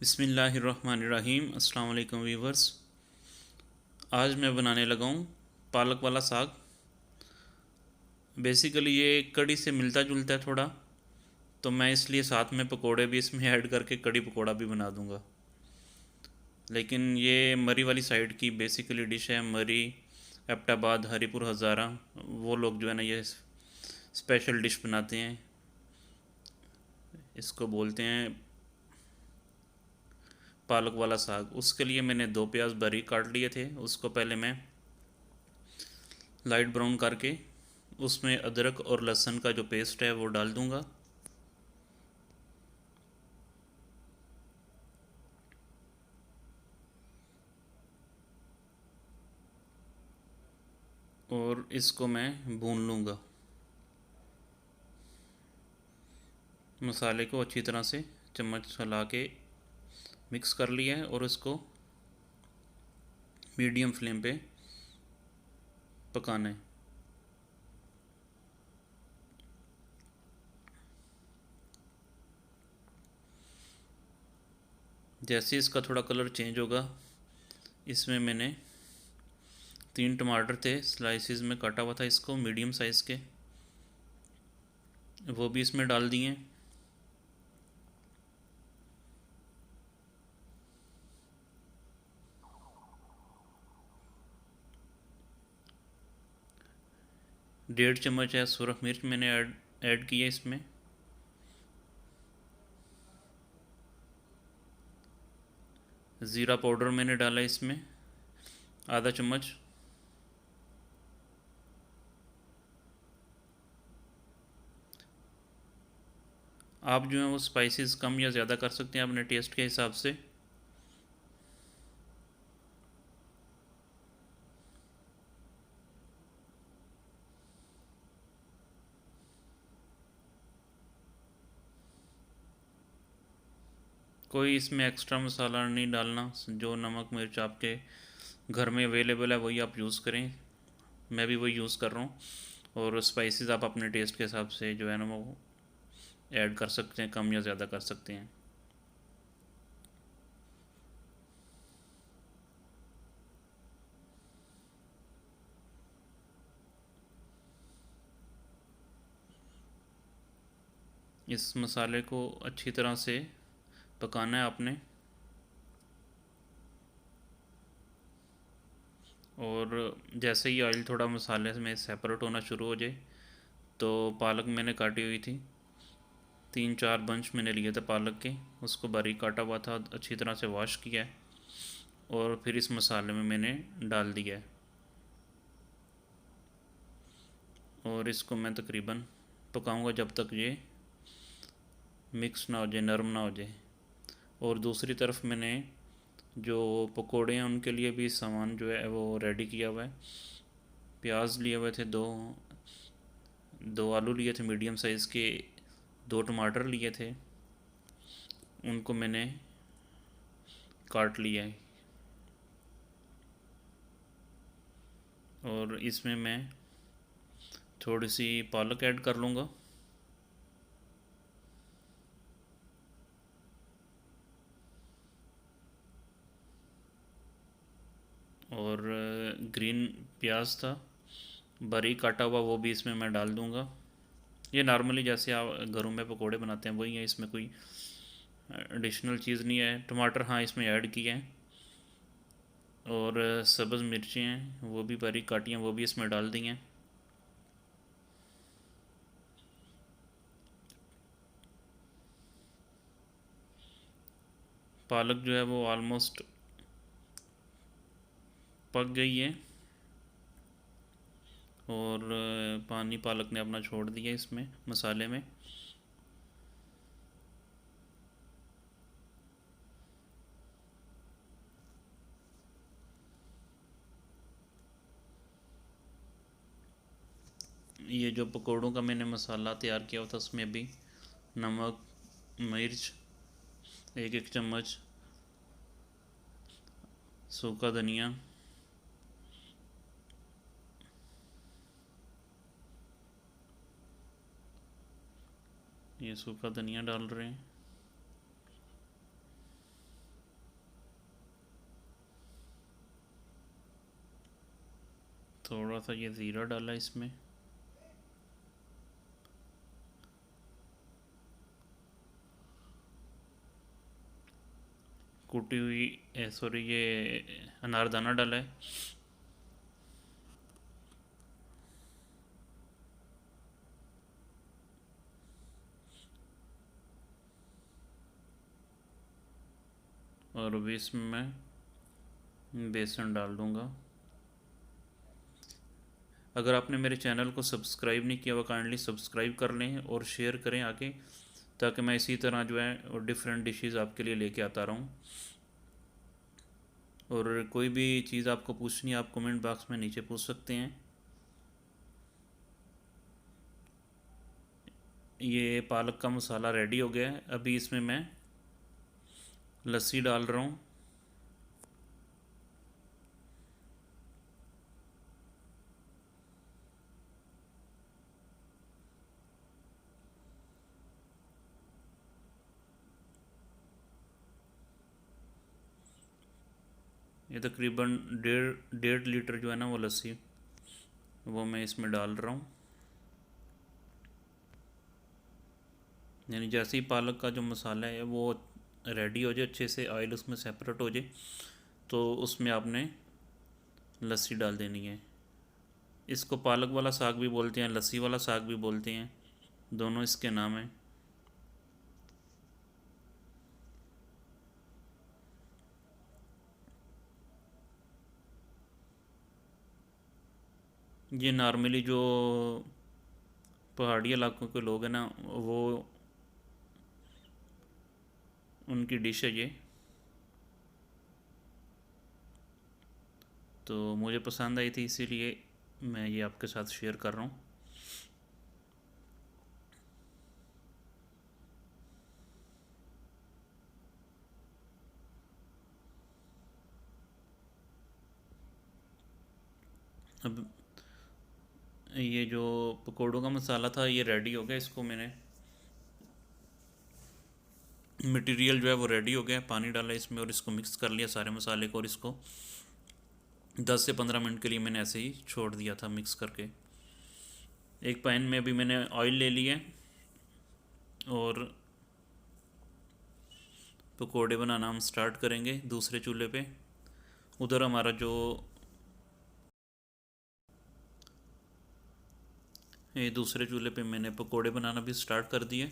बिस्मिल्लाहिर्रहमानिर्रहीम। अस्सलाम वालेकुम वीवर्स। आज मैं बनाने लगा हूँ पालक वाला साग। बेसिकली ये कड़ी से मिलता जुलता है थोड़ा, तो मैं इसलिए साथ में पकोड़े भी इसमें ऐड करके कड़ी पकोड़ा भी बना दूँगा। लेकिन ये मरी वाली साइड की बेसिकली डिश है। मरी, एबटाबाद, हरीपुर, हज़ारा, वो लोग जो है ना ये स्पेशल डिश बनाते हैं। इसको बोलते हैं पालक वाला साग। उसके लिए मैंने 2 प्याज बारीक काट लिए थे। उसको पहले मैं लाइट ब्राउन करके उसमें अदरक और लहसुन का जो पेस्ट है वो डाल दूंगा। और इसको मैं भून लूँगा। मसाले को अच्छी तरह से चम्मच हिला के मिक्स कर लिया है और इसको मीडियम फ्लेम पे पकाना है। जैसे इसका थोड़ा कलर चेंज होगा, इसमें मैंने 3 टमाटर थे स्लाइसिस में काटा हुआ था, इसको मीडियम साइज़ के, वो भी इसमें डाल दिए। डेढ़ चम्मच है सुरख मिर्च मैंने ऐड किया इसमें। ज़ीरा पाउडर मैंने डाला इसमें आधा चम्मच। आप जो है वो स्पाइसेस कम या ज़्यादा कर सकते हैं अपने टेस्ट के हिसाब से। कोई इसमें एक्स्ट्रा मसाला नहीं डालना। जो नमक मिर्च आपके घर में अवेलेबल है वही आप यूज़ करें। मैं भी वही यूज़ कर रहा हूँ। और स्पाइसेस आप अपने टेस्ट के हिसाब से जो है ना वो ऐड कर सकते हैं, कम या ज़्यादा कर सकते हैं। इस मसाले को अच्छी तरह से पकाना है आपने। और जैसे ही ऑयल थोड़ा मसाले में सेपरेट होना शुरू हो जाए, तो पालक मैंने काटी हुई थी, 3-4 बंच मैंने लिए थे पालक के, उसको बारीक काटा हुआ था, अच्छी तरह से वॉश किया है और फिर इस मसाले में मैंने डाल दिया है। और इसको मैं तकरीबन पकाऊंगा जब तक ये मिक्स ना हो जाए, नरम ना हो जाए। और दूसरी तरफ मैंने जो पकोड़े हैं उनके लिए भी सामान जो है वो रेडी किया हुआ है। प्याज लिए हुए थे दो, 2 आलू लिए थे मीडियम साइज़ के, 2 टमाटर लिए थे, उनको मैंने काट लिया है। और इसमें मैं थोड़ी सी पालक ऐड कर लूँगा। और ग्रीन प्याज था बारीक काटा हुआ, वो भी इसमें मैं डाल दूँगा। ये नॉर्मली जैसे आप घरों में पकोड़े बनाते हैं वही है, इसमें कोई एडिशनल चीज़ नहीं है। टमाटर हाँ इसमें ऐड किए हैं। और सब्ज़ मिर्ची हैं वो भी बारीक काटी हैं, वो भी इसमें डाल दी हैं। पालक जो है वो ऑलमोस्ट पक गई है और पानी पालक ने अपना छोड़ दिया इसमें मसाले में। ये जो पकोड़ों का मैंने मसाला तैयार किया हुआ था उसमें भी नमक, मिर्च, 1-1 चम्मच, सूखा धनिया, ये सूखा धनिया डाल रहे हैं। थोड़ा सा ये ज़ीरा डाला इसमें, कुटी हुई सॉरी ये अनारदाना डाला है, और अभी इसमें मैं बेसन डाल दूँगा। अगर आपने मेरे चैनल को सब्सक्राइब नहीं किया हुआ काइंडली सब्सक्राइब कर लें और शेयर करें आगे, ताकि मैं इसी तरह जो है डिफरेंट डिशेज़ आपके लिए लेके आता रहूँ। और कोई भी चीज़ आपको पूछनी है आप कमेंट बॉक्स में नीचे पूछ सकते हैं। ये पालक का मसाला रेडी हो गया है। अभी इसमें मैं लस्सी डाल रहा हूँ। ये तकरीबन डेढ़ डेढ़ लीटर जो है ना वो लस्सी वो मैं इसमें डाल रहा हूँ। यानी जैसे ही पालक का जो मसाला है वो रेडी हो जाए, अच्छे से ऑयल उसमें सेपरेट हो जाए, तो उसमें आपने लस्सी डाल देनी है। इसको पालक वाला साग भी बोलते हैं, लस्सी वाला साग भी बोलते हैं, दोनों इसके नाम हैं। ये नॉर्मली जो पहाड़ी इलाकों के लोग हैं ना, वो उनकी डिश है ये। तो मुझे पसंद आई थी इसीलिए मैं ये आपके साथ शेयर कर रहा हूँ। अब ये जो पकौड़ों का मसाला था ये रेडी हो गया। इसको मैंने मटेरियल जो है वो रेडी हो गया, पानी डाला इसमें और इसको मिक्स कर लिया सारे मसाले को, और इसको 10 से 15 मिनट के लिए मैंने ऐसे ही छोड़ दिया था मिक्स करके। एक पैन में अभी मैंने ऑयल ले लिया और पकोड़े बनाना हम स्टार्ट करेंगे दूसरे चूल्हे पे। उधर हमारा जो ये दूसरे चूल्हे पे मैंने पकोड़े बनाना भी स्टार्ट कर दिए।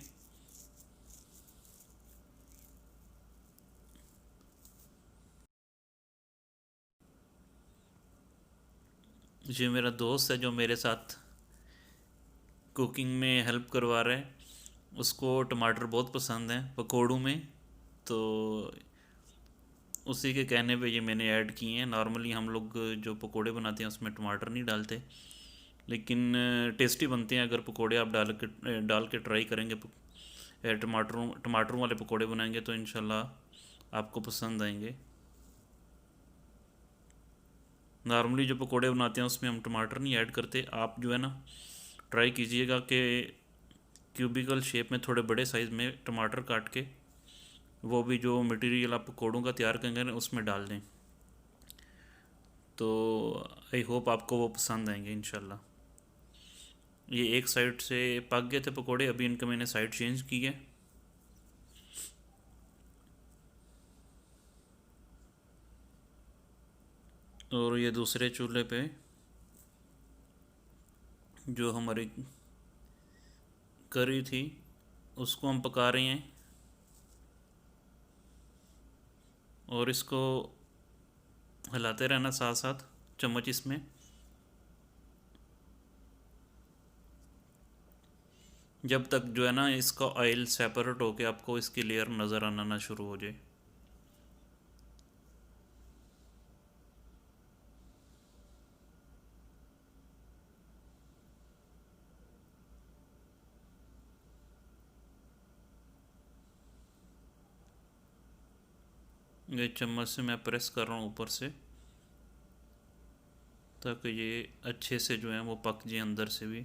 ये मेरा दोस्त है जो मेरे साथ कुकिंग में हेल्प करवा रहा है, उसको टमाटर बहुत पसंद है पकोड़ों में, तो उसी के कहने पे ये मैंने ऐड किए हैं। नॉर्मली हम लोग जो पकोड़े बनाते हैं उसमें टमाटर नहीं डालते, लेकिन टेस्टी बनते हैं अगर पकोड़े आप डाल के ट्राई करेंगे। टमाटरों वाले पकोड़े बनाएंगे तो इंशाल्लाह आपको पसंद आएंगे। नॉर्मली जो पकोड़े बनाते हैं उसमें हम टमाटर नहीं ऐड करते। आप जो है ना ट्राई कीजिएगा कि क्यूबिकल शेप में थोड़े बड़े साइज़ में टमाटर काट के वो भी जो मटेरियल आप पकौड़ों का तैयार करेंगे ना उसमें डाल दें, तो आई होप आपको वो पसंद आएंगे इंशाल्लाह। ये एक साइड से पक गए थे पकोड़े, अभी इनका मैंने साइड चेंज की है। और ये दूसरे चूल्हे पे जो हमारी करी थी उसको हम पका रहे हैं, और इसको हिलाते रहना साथ साथ चम्मच इसमें। जब तक जो है ना इसका ऑयल सेपरेट होके आपको इसकी लेयर नज़र आना ना शुरू हो जाए। ये चम्मच से मैं प्रेस कर रहा हूँ ऊपर से, ताकि ये अच्छे से जो है वो पक जाए अंदर से भी।